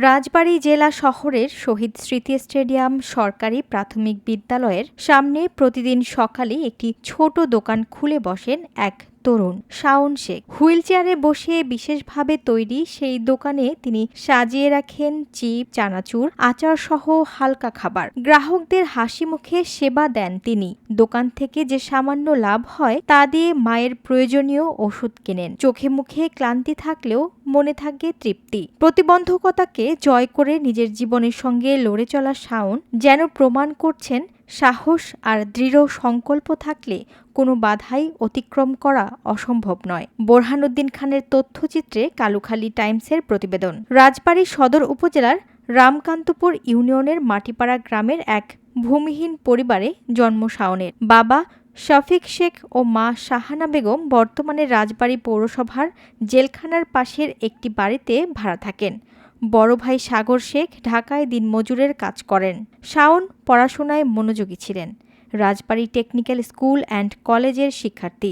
রাজবাড়ী জেলা শহরের শহীদ স্মৃতি স্টেডিয়াম সরকারি প্রাথমিক বিদ্যালয়ের সামনে প্রতিদিন সকালে একটি ছোট দোকান খুলে বসেন এক তরুণ শাওন শেখ। হুইল চেয়ারে বসে বিশেষভাবে তৈরি সেই দোকানে তিনি সাজিয়ে রাখেন চিপ, চানাচুর, আচার সহ হালকা খাবার। গ্রাহকদের হাসি মুখে সেবা দেন তিনি। দোকান থেকে যে সামান্য লাভ হয় তা দিয়ে মায়ের প্রয়োজনীয় ওষুধ কেনেন। চোখে মুখে ক্লান্তি থাকলেও মনে থাকে তৃপ্তি। প্রতিবন্ধকতাকে জয় করে নিজের জীবনের সঙ্গে লড়ে চলা শাওন যেন প্রমাণ করছেন সাহস আর দৃঢ় সংকল্প থাকলে কোনো বাধাই অতিক্রম করা অসম্ভব নয়। বোরহানুদ্দিন খানের তথ্যচিত্রে কালুখালী টাইমসের প্রতিবেদন। রাজবাড়ী সদর উপজেলার রামকান্তপুর ইউনিয়নের মাটিপাড়া গ্রামের এক ভূমিহীন পরিবারে জন্ম শাওনের। বাবা শফিক শেখ ও মা শাহানা বেগম বর্তমানে রাজবাড়ী পৌরসভার জেলখানার পাশের একটি বাড়িতে ভাড়া থাকেন। বড় ভাই সাগর শেখ ঢাকায় দিনমজুরের কাজ করেন। শাওন পড়াশোনায় মনোযোগী ছিলেন। রাজবাড়ী টেকনিক্যাল স্কুল অ্যান্ড কলেজের শিক্ষার্থী।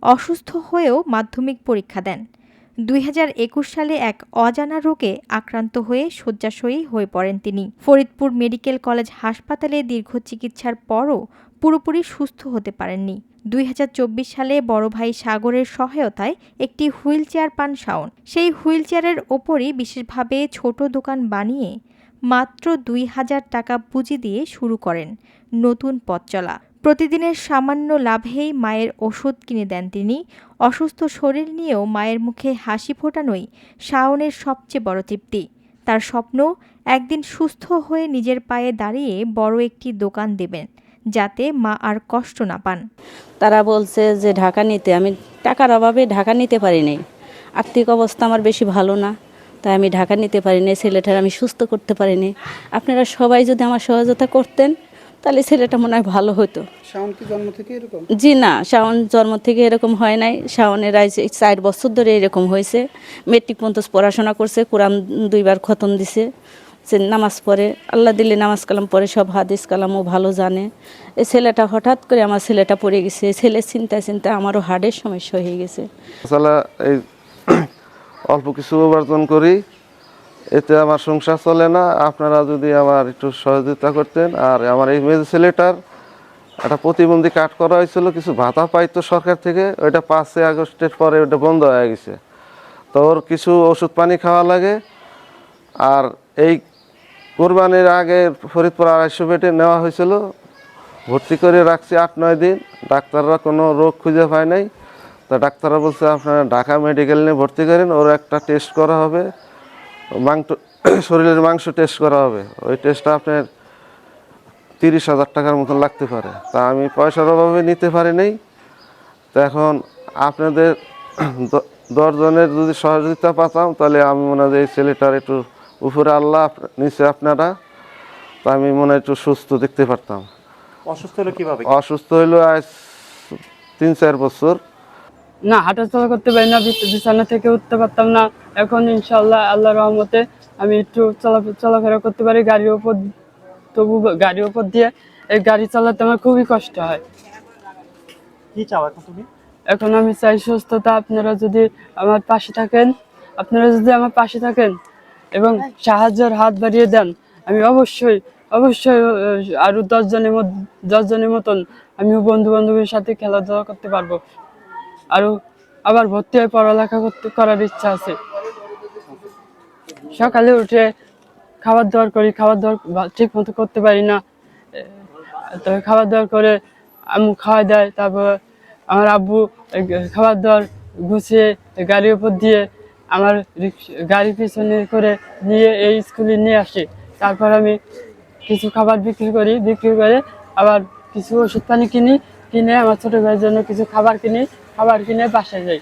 অসুস্থ হয়েও মাধ্যমিক পরীক্ষা দেন। 2021 সালে এক অজানা রোগে আক্রান্ত হয়ে শয্যাশয়ী হয়ে পড়েন তিনি। ফরিদপুর মেডিকেল কলেজ হাসপাতালে দীর্ঘ চিকিৎসার পরও পুরোপুরি সুস্থ হতে পারেননি। 2024 সালে বড় ভাই সাগরের সহায়তায় একটি হুইল চেয়ার পান শাওন। সেই হুইল চেয়ারের ওপরই বিশেষভাবে ছোট দোকান বানিয়ে মাত্র 2000 টাকা পুঁজি দিয়ে শুরু করেন নতুন পথ চলা। প্রতিদিনের সামান্য লাভেই মায়ের ওষুধ কিনে দেন তিনি। অসুস্থ শরীর নিয়েও মায়ের মুখে হাসি ফোটানোই শাওনের সবচেয়ে বড় তৃপ্তি। তার স্বপ্ন একদিন সুস্থ হয়ে নিজের পায়ে দাঁড়িয়ে বড় একটি দোকান দেবেন, যাতে মা আর কষ্ট না পান। তারা বলছে যে ঢাকা নিতে, আমি টাকার অভাবে ঢাকা নিতে পারি নাই। আর্থিক অবস্থা আমার বেশি ভালো না, তাই আমি ঢাকা নিতে পারিনি। ছেলেটার আমি সুস্থ করতে পারিনি। আপনারা সবাই যদি আমার সহযোগিতা করতেন তাহলে ছেলেটা মনে হয় ভালো হতো। শাওন কি জন্ম থেকে এরকম? জি না, শাওন জন্ম থেকে এরকম হয় নাই। শাওনের 4 বছর ধরে এরকম হয়েছে। মেট্রিক পর্যন্ত পড়াশোনা করছে, কোরআন 2 বার খতম দিছে, সে নামাজ পড়ে, আল্লাহ দিলে নামাজ কালাম পড়ে, সব হাদিস কালামও ভালো জানে। এই ছেলেটা হঠাৎ করে আমার ছেলেটা পড়ে গেছে। ছেলের চিন্তায় চিন্তায় আমারও হার্টের সমস্যা হয়ে গেছে। এই অল্প কিছু উপার্জন করি, এতে আমার সংসার চলে না। আপনারা যদি আমার একটু সহযোগিতা করতেন। আর আমার এই মেয়ে ছেলেটার একটা প্রতিবন্ধী কার্ড করা হয়েছিল, কিছু ভাতা পাইতো সরকার থেকে, ওইটা 5 আগস্টের পরে ওইটা বন্ধ হয়ে গেছে। তো ওর কিছু ওষুধ পানি খাওয়া লাগে। আর এই কোরবানির আগে ফরিদপুর 250 বেডে নেওয়া হয়েছিল, ভর্তি করে রাখছি 8-9 দিন। ডাক্তাররা কোনো রোগ খুঁজে পায় নাই। তা ডাক্তাররা বলছে আপনারা ঢাকা মেডিকেল নিয়ে ভর্তি করেন, ওর একটা টেস্ট করা হবে, শরীরের মাংস টেস্ট করা হবে। ওই টেস্টটা আপনার 30,000 টাকার মতন লাগতে পারে। তা আমি পয়সার অভাবে নিতে পারি নাই। তো এখন আপনাদের 10 জনের যদি সহযোগিতা পাতাম, তাহলে আমি মনে হয় এই ছেলেটার একটু উপরে আল্লাহ, নিচে আপনারা, তা আমি মনে হয় একটু সুস্থ দেখতে পারতাম। অসুস্থ হলো কিভাবে? অসুস্থ হইলো আজ 3-4 বছর। না, হাঁটাচলা করতে পারি না, বিছানা থেকে উঠতে পারতাম না। এখন ইনশাআল্লাহ আল্লাহর রহমতে আমি একটু চলাফেরা করতে পারি গাড়ির উপর। তবু গাড়ির উপর দিয়ে এই গাড়ি চালাতে আমার খুবই কষ্ট হয়। কি চাও এখন তুমি? এখন আমি চাই সুস্থতা। আপনারা যদি আমার পাশে থাকেন, এবং সাহায্যের হাত বাড়িয়ে দেন, আমি অবশ্যই আরো 10 জনের মতন আমি বন্ধু বান্ধবের সাথে খেলাধুলা করতে পারবো। আবার ভর্তি হয়ে পড়ালেখা করার ইচ্ছা আছে। সকালে উঠে খাবার দাবার করি, খাবার দাবার ঠিক মতো করতে পারি না। তবে খাবার দাবার করে আম্মু খাওয়া দেয়। তারপর আমার আব্বু খাবার দাবার গুছিয়ে গাড়ির উপর দিয়ে আমার গাড়ি পিছনে করে নিয়ে এই স্কুলে নিয়ে আসে। তারপর আমি কিছু খাবার বিক্রি করে আবার কিছু ওষুধ পানি কিনে আমার ছোট ভাইয়ের জন্য কিছু খাবার কিনে বাসায় যাই।